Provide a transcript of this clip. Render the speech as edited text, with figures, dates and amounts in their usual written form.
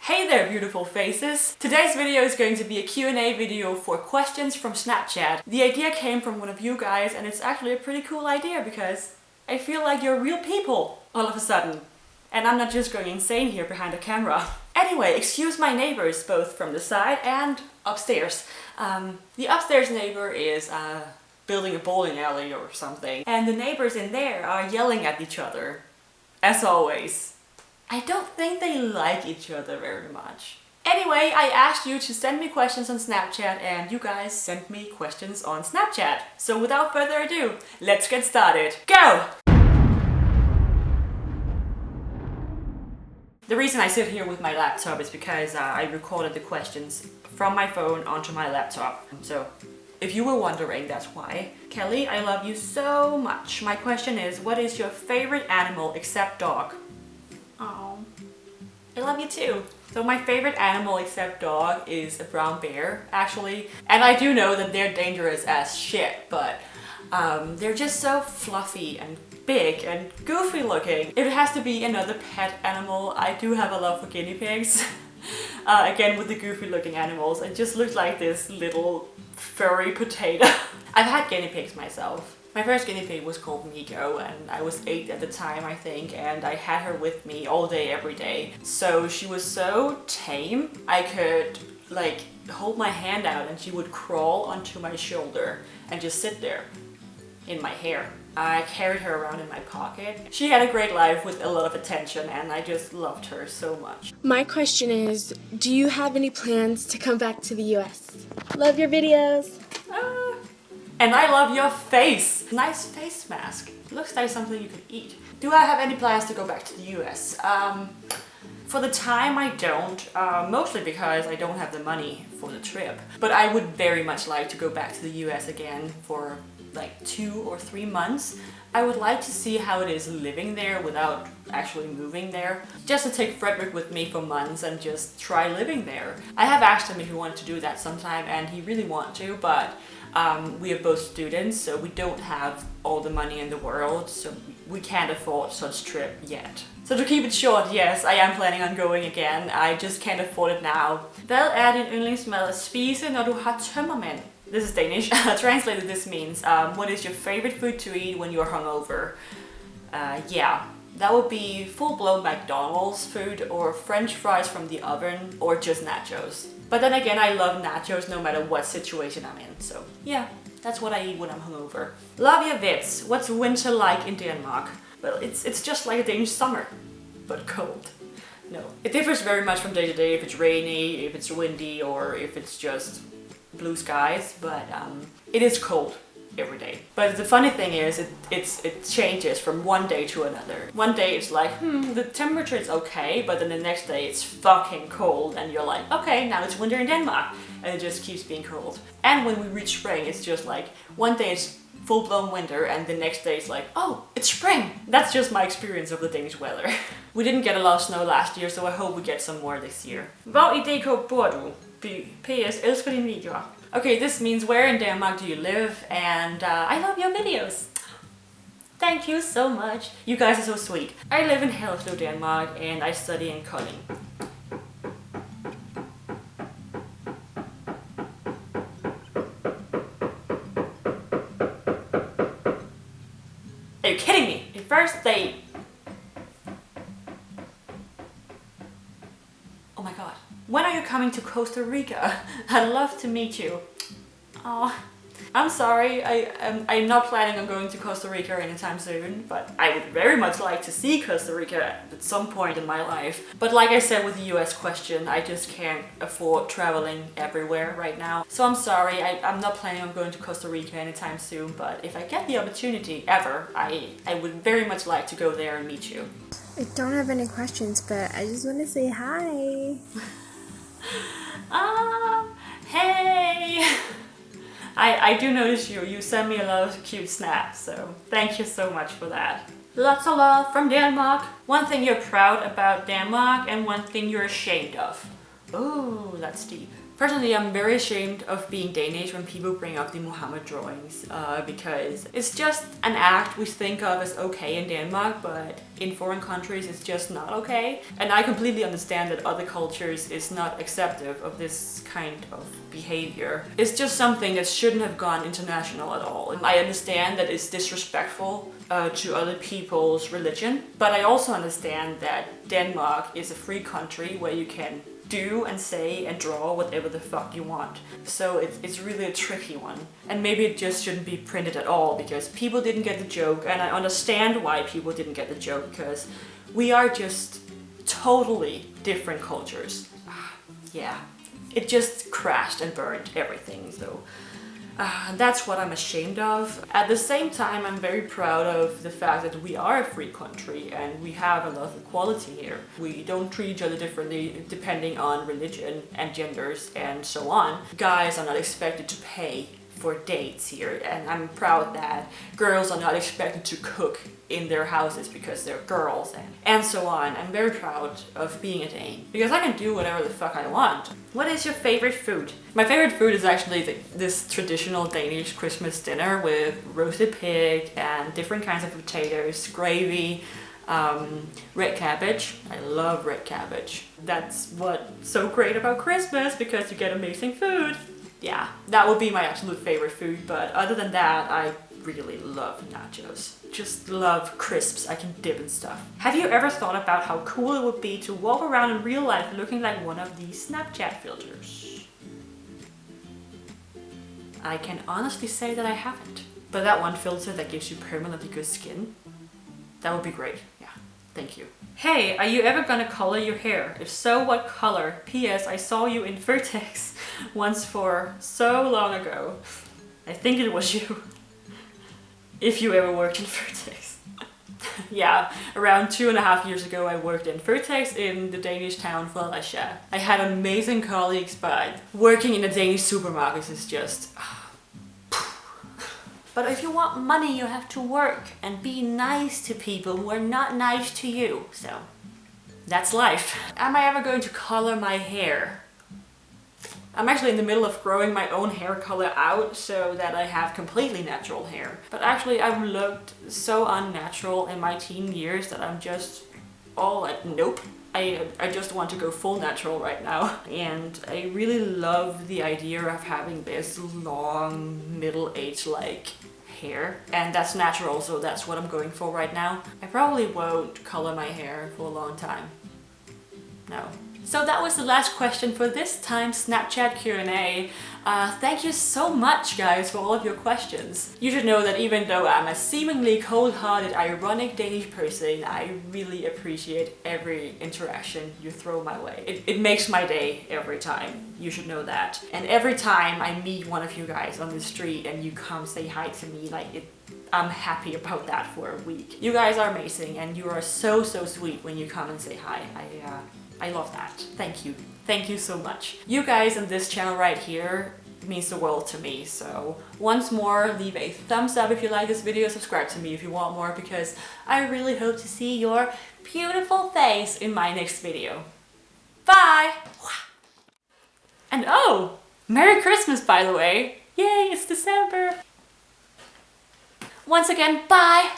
Hey there, beautiful faces! Today's video is going to be a Q&A video for questions from Snapchat. The idea came from one of you guys, and it's actually a pretty cool idea because I feel like you're real people all of a sudden. And I'm not just going insane here behind the camera. Anyway, excuse my neighbors, both from the side and upstairs. The upstairs neighbor is building a bowling alley or something, and the neighbors in there are yelling at each other, as always. I don't think they like each other very much. Anyway, I asked you to send me questions on Snapchat, and you guys sent me questions on Snapchat. So without further ado, let's get started. Go! The reason I sit here with my laptop is because I recorded the questions from my phone onto my laptop. So if you were wondering, that's why. Kelly, I love you so much. My question is, what is your favorite animal except dog? Oh, I love you too. So my favorite animal except dog is a brown bear, actually. And I do know that they're dangerous as shit, but they're just so fluffy and big and goofy looking. If it has to be another pet animal, I do have a love for guinea pigs. Again, with the goofy looking animals, it just looks like this little furry potato. I've had guinea pigs myself. My first guinea pig was called Miko, and I was 8 at the time, I think, and I had her with me all day, every day. So she was so tame, I could like hold my hand out and she would crawl onto my shoulder and just sit there in my hair. I carried her around in my pocket. She had a great life with a lot of attention, and I just loved her so much. My question is, do you have any plans to come back to the US? Love your videos! And I love your face! Nice face mask. Looks like something you could eat. Do I have any plans to go back to the US? For the time I don't, mostly because I don't have the money for the trip. But I would very much like to go back to the US again for like 2 or 3 months. I would like to see how it is living there without actually moving there. Just to take Frederick with me for months and just try living there. I have asked him if he wanted to do that sometime, and he really wants to, but we are both students, so we don't have all the money in the world, so we can't afford such trip yet. So to keep it short, yes, I am planning on going again. I just can't afford it now. Hvad din yndlingsmad at spise, når du har tømmermænd? This is Danish. Translated, this means, what is your favorite food to eat when you're hungover? Yeah, that would be full-blown McDonald's food, or French fries from the oven, or just nachos. But then again, I love nachos no matter what situation I'm in, so yeah, that's what I eat when I'm hungover. Love your vids. What's winter like in Denmark? Well, it's just like a Danish summer, but cold. No, it differs very much from day to day, if it's rainy, if it's windy, or if it's just blue skies, but it is cold every day. But the funny thing is, it changes from one day to another. One day it's like, the temperature is okay, but then the next day it's fucking cold, and you're like, okay, now it's winter in Denmark, and it just keeps being cold. And when we reach spring, it's just like, one day it's full-blown winter, and the next day it's like, oh, it's spring! That's just my experience of the Danish weather. We didn't get a lot of snow last year, so I hope we get some more this year. Hvor i DK bor du? PS, elsker dine videoer. Okay, this means where in Denmark do you live, and I love your videos. Thank you so much. You guys are so sweet. I live in Hellerslev, Denmark, and I study in Kolding. Are you kidding me? Your first date? Oh my god. When are you coming to Costa Rica? I'd love to meet you. Oh, I'm sorry, I'm not planning on going to Costa Rica anytime soon, but I would very much like to see Costa Rica at some point in my life. But like I said with the US question, I just can't afford traveling everywhere right now. So I'm sorry, I'm not planning on going to Costa Rica anytime soon, but if I get the opportunity ever, I would very much like to go there and meet you. I don't have any questions, but I just want to say hi. Hey! I do notice you send me a lot of cute snaps, so thank you so much for that. Lots of love from Denmark. One thing you're proud about Denmark, and one thing you're ashamed of. Ooh, that's deep. Personally, I'm very ashamed of being Danish when people bring up the Muhammad drawings because it's just an act we think of as okay in Denmark, but in foreign countries it's just not okay. And I completely understand that other cultures is not acceptive of this kind of behavior. It's just something that shouldn't have gone international at all. And I understand that it's disrespectful to other people's religion, but I also understand that Denmark is a free country where you can do and say and draw whatever the fuck you want. So it's really a tricky one. And maybe it just shouldn't be printed at all because people didn't get the joke, and I understand why people didn't get the joke because we are just totally different cultures. Yeah, it just crashed and burned everything, so that's what I'm ashamed of. At the same time, I'm very proud of the fact that we are a free country and we have a lot of equality here. We don't treat each other differently depending on religion and genders and so on. Guys are not expected to pay for dates here, and I'm proud that girls are not expected to cook in their houses because they're girls and so on. I'm very proud of being a Dane because I can do whatever the fuck I want. What is your favorite food? My favorite food is actually this traditional Danish Christmas dinner with roasted pig and different kinds of potatoes, gravy, red cabbage. I love red cabbage. That's what's so great about Christmas, because you get amazing food. Yeah, that would be my absolute favorite food, but other than that, I really love nachos. Just love crisps I can dip in stuff. Have you ever thought about how cool it would be to walk around in real life looking like one of these Snapchat filters? I can honestly say that I haven't. But that one filter that gives you permanently good skin, that would be great. Yeah, thank you. Hey, are you ever gonna color your hair? If so, what color? P.S. I saw you in Vertex once for so long ago. I think it was you. If you ever worked in Vertex. Yeah, around 2.5 years ago I worked in Vertex in the Danish town Fredericia. I had amazing colleagues, but working in a Danish supermarket is just... But if you want money, you have to work and be nice to people who are not nice to you. So, that's life. Am I ever going to color my hair? I'm actually in the middle of growing my own hair color out so that I have completely natural hair. But actually I've looked so unnatural in my teen years that I'm just all like, nope. I just want to go full natural right now. And I really love the idea of having this long, middle-aged like hair. And that's natural, so that's what I'm going for right now. I probably won't color my hair for a long time. No. So that was the last question for this time Snapchat Q&A. Thank you so much, guys, for all of your questions. You should know that even though I'm a seemingly cold-hearted, ironic Danish person, I really appreciate every interaction you throw my way. It makes my day every time. You should know that. And every time I meet one of you guys on the street and you come say hi to me, I'm happy about that for a week. You guys are amazing and you are so sweet when you come and say hi. I love that. Thank you. Thank you so much. You guys and this channel right here means the world to me. So once more, leave a thumbs up if you like this video, subscribe to me if you want more, because I really hope to see your beautiful face in my next video. Bye! And oh, Merry Christmas, by the way. Yay, it's December. Once again, bye!